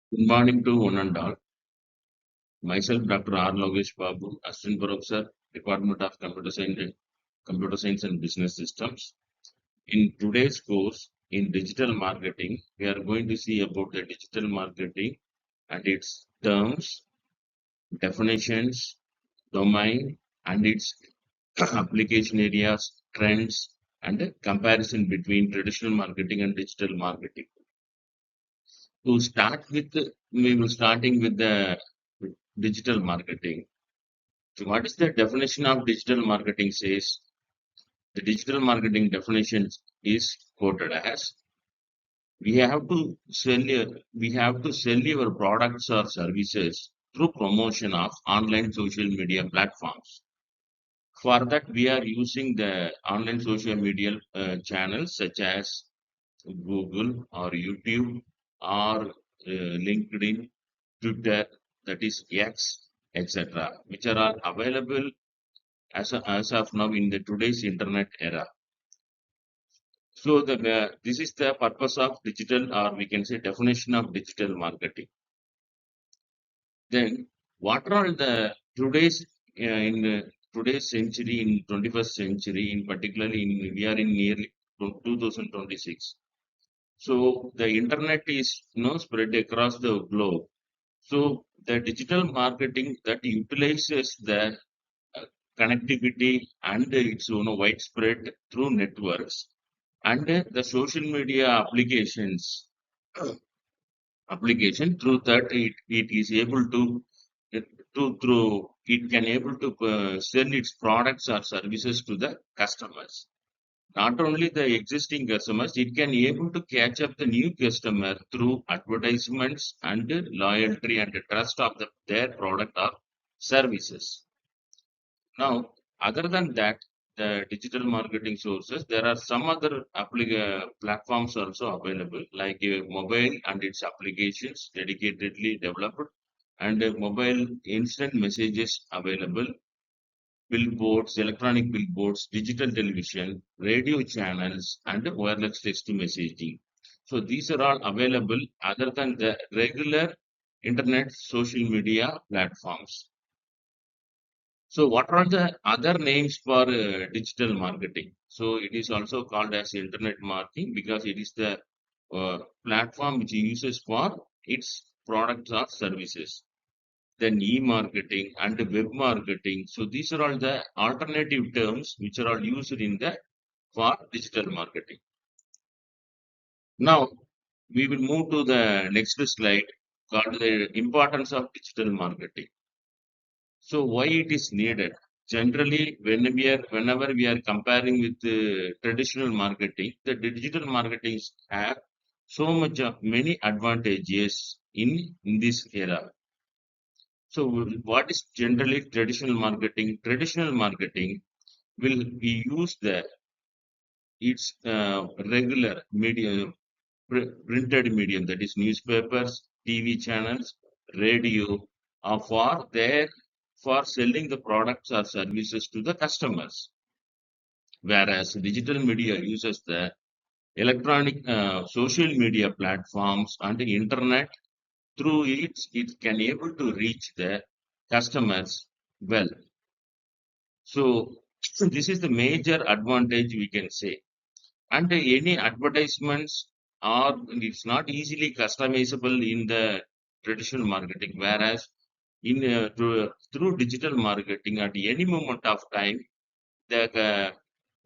Good morning to one and all. Myself, Dr. R. Logesh Babu, Assistant Professor, Department of Computer Science and Business Systems. In today's course in digital marketing, we are going to see about the digital marketing and its terms, definitions, domain, and its application areas, trends, and a comparison between traditional marketing and digital marketing. To start with, we will starting with the digital marketing. So what is the definition of digital marketing says? The digital marketing definition is quoted as we have to sell your products or services through promotion of online social media platforms. For that, we are using the online social media channels such as Google or YouTube or LinkedIn, Twitter, that is X, etc., which are all available as of now in the today's internet era. So this is the purpose of digital, or we can say definition of digital marketing. Then what are the in today's century, in 21st century, in particularly we are in nearly 2026. So the internet is spread across the globe. So the digital marketing that utilizes the connectivity and its widespread through networks and the social media application through that it is able through it can able to sell its products or services to the customers. Not only the existing customers, it can able to catch up the new customer through advertisements and loyalty and trust of their product or services. Now, other than that, the digital marketing sources, there are some other platforms also available, like mobile and its applications dedicatedly developed, and mobile instant messages available, billboards, electronic billboards, digital television, radio channels, and wireless text messaging. So these are all available other than the regular internet social media platforms. So what are the other names for digital marketing? So it is also called as internet marketing because it is the platform which uses for its products or services. Then e-marketing and web marketing. So these are all the alternative terms which are all used in the for digital marketing. Now we will move to the next slide called the importance of digital marketing. So why it is needed? Generally, whenever we are comparing with the traditional marketing, the digital marketing have so much of many advantages in this era. So what is generally traditional marketing? Traditional marketing will be used the its regular medium, printed medium, that is newspapers, TV channels, radio, or for selling the products or services to the customers. Whereas digital media uses the electronic social media platforms and the internet. Through it can able to reach the customers well. So this is the major advantage we can say. And any advertisements are it's not easily customizable in the traditional marketing, whereas through digital marketing at any moment of time, the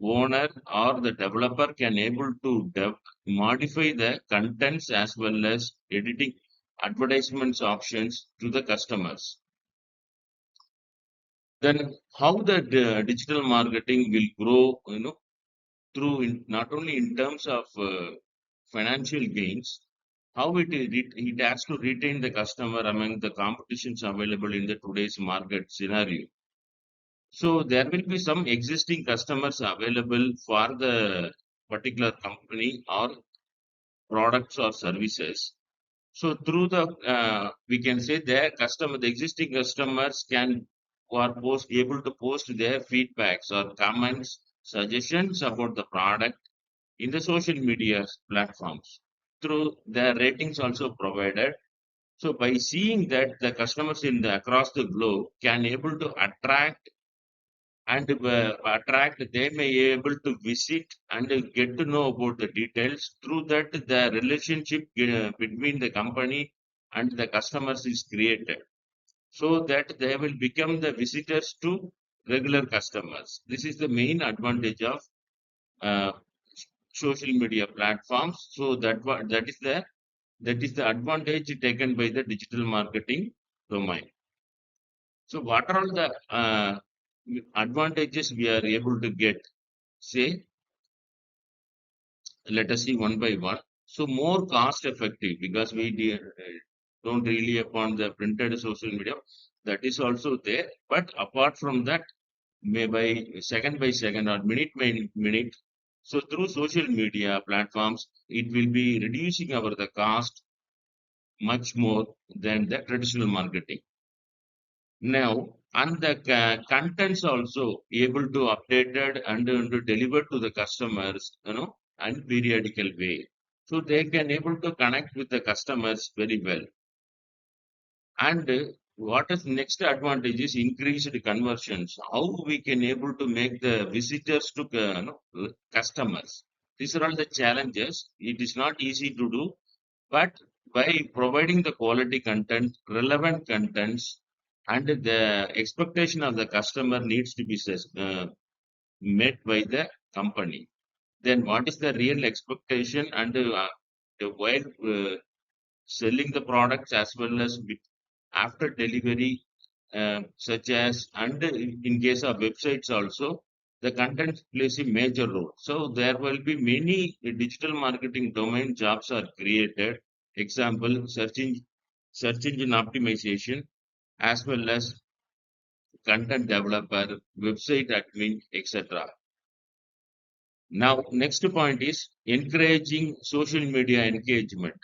owner or the developer can able to modify the contents as well as editing advertisements options to the customers. Then how the digital marketing will grow, through not only in terms of financial gains, how it has to retain the customer among the competitions available in the today's market scenario. So there will be some existing customers available for the particular company or products or services. So through the we can say the existing customers can who are able to post their feedbacks or comments, suggestions about the product in the social media platforms. Through their ratings also provided. So by seeing that the customers across the globe can able to attract and they may able to visit and get to know about the details. Through that, the relationship between the company and the customers is created, so that they will become the visitors to regular customers. This is the main advantage of uh, social media platforms. So that is the advantage taken by the digital marketing domain. So what are all the advantages we are able to get? Say, let us see one by one. So more cost effective, because don't really upon the printed social media. That is also there. But apart from that, may by second or minute by minute. So through social media platforms, it will be reducing our the cost much more than the traditional marketing. Now, and the contents also able to updated and to deliver to the customers, and periodical way. So they can able to connect with the customers very well. And what is next advantage is increased conversions. How we can able to make the visitors to customers. These are all the challenges. It is not easy to do, but by providing the quality content, relevant contents, and the expectation of the customer needs to be met by the company. Then what is the real expectation, and while selling the products as well as after delivery, such as, and in case of websites also, the content plays a major role. So there will be many digital marketing domain jobs are created. Example, search engine optimization, as well as content developer, website admin, etc. Now, next point is encouraging social media engagement.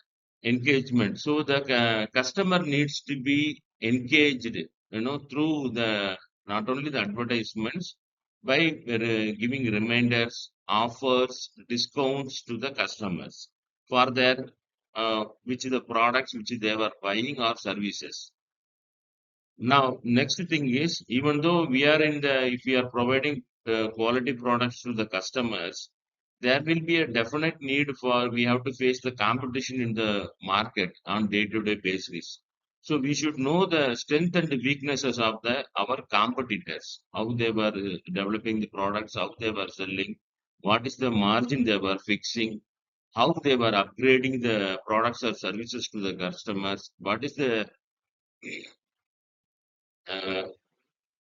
Engagement. So the customer needs to be engaged, through the not only the advertisements, by giving reminders, offers, discounts to the customers for their which is the products which they were buying or services. Now, next thing is, even though if we are providing quality products to the customers, there will be a definite need for, we have to face the competition in the market on day-to-day basis. So we should know the strength and the weaknesses of our competitors, how they were developing the products, how they were selling, what is the margin they were fixing, how they were upgrading the products or services to the customers, what is the uh,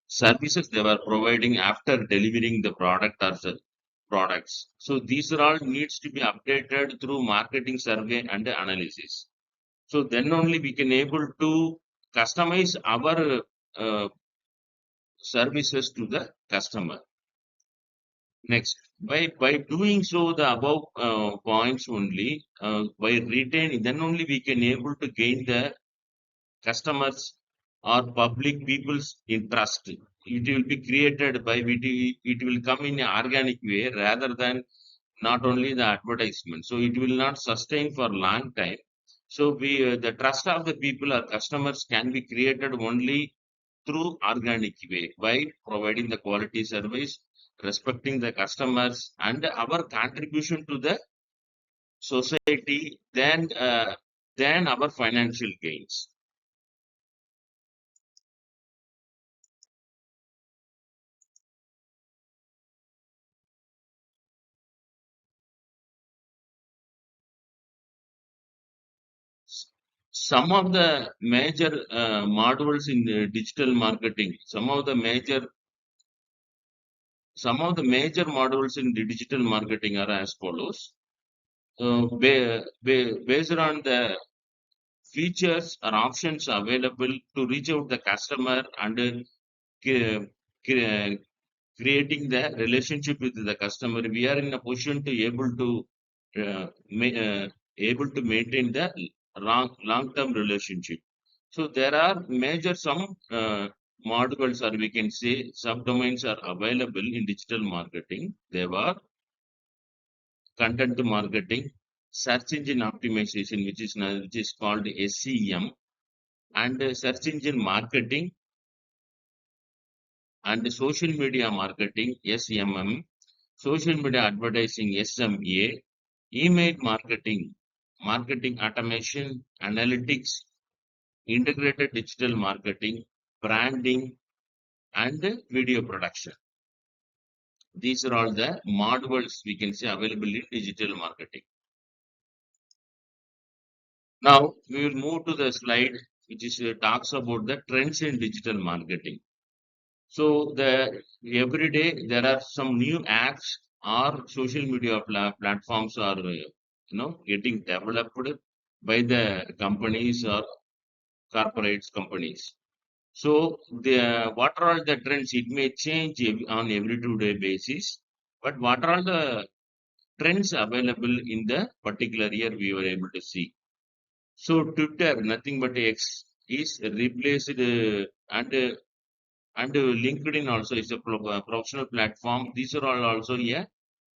services they were providing after delivering the product or products. So these are all needs to be updated through marketing survey and analysis. So then only we can able to customize our services to the customer. Next, by doing so the above points only, by retaining, then only we can able to gain the customers or public people's interest. It will be created by it will come in an organic way rather than not only the advertisement. So it will not sustain for long time. So the trust of the people or customers can be created only through organic way by providing the quality service, respecting the customers, and our contribution to the society, than our financial gains. Some of the major modules in digital marketing, some of the major modules in the digital marketing are as follows. Based on the features or options available to reach out the customer, and cre- cre- creating the relationship with the customer, we are in a position to able to maintain the long-term relationship. So there are major some modules, or we can say subdomains, are available in digital marketing. There are content marketing, search engine optimization, which is called SEM, and search engine marketing and social media marketing SMM, social media advertising SMA, email marketing, marketing automation, analytics, integrated digital marketing, branding, and video production. These are all the modules we can say available in digital marketing. Now we will move to the slide which is talks about the trends in digital marketing. So every day there are some new apps or social media platforms are getting developed by the companies or corporates companies. So what are all the trends? It may change on every 2 day basis, but what are all the trends available in the particular year we were able to see? So Twitter, nothing but X, is replaced and LinkedIn also is a professional platform. These are all also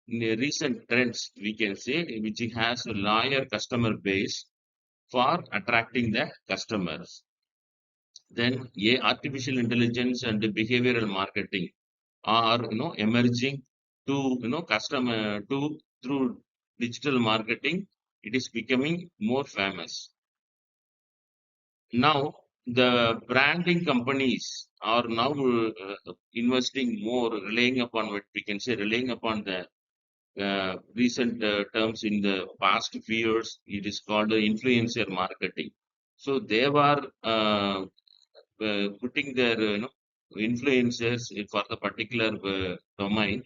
recent trends we can say, which has a larger customer base for attracting the customers. Then artificial intelligence and behavioral marketing are emerging to customer to through digital marketing. It is becoming more famous. Now, the branding companies are now investing more, relying upon what we can say, relying upon the recent terms in the past few years. It is called influencer marketing. So they were putting their influencers for the particular domain.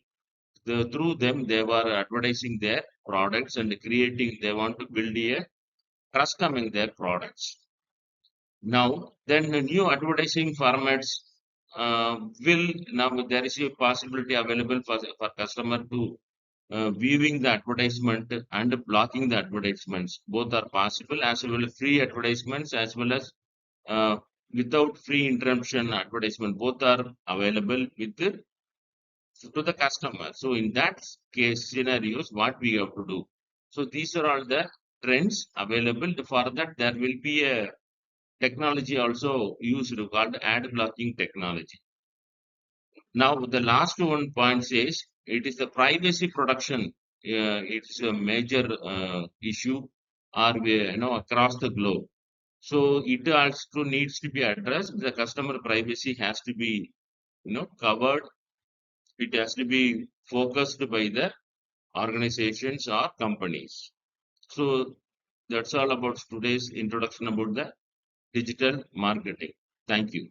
Through them, they were advertising their products and creating. They want to build a trust among their products. Now, then the new advertising formats will now there is a possibility available for customer to viewing the advertisement and blocking the advertisements. Both are possible as well as free advertisements as well as uh, without free interruption advertisement. Both are available with to the customer. So in that case scenarios, what we have to do? So these are all the trends available. For that, there will be a technology also used called ad blocking technology. Now, the last one point says it is the privacy protection. It's a major issue, or across the globe. So it also needs to be addressed. The customer privacy has to be covered. It has to be focused by the organizations or companies. So that's all about today's introduction about the digital marketing. Thank you.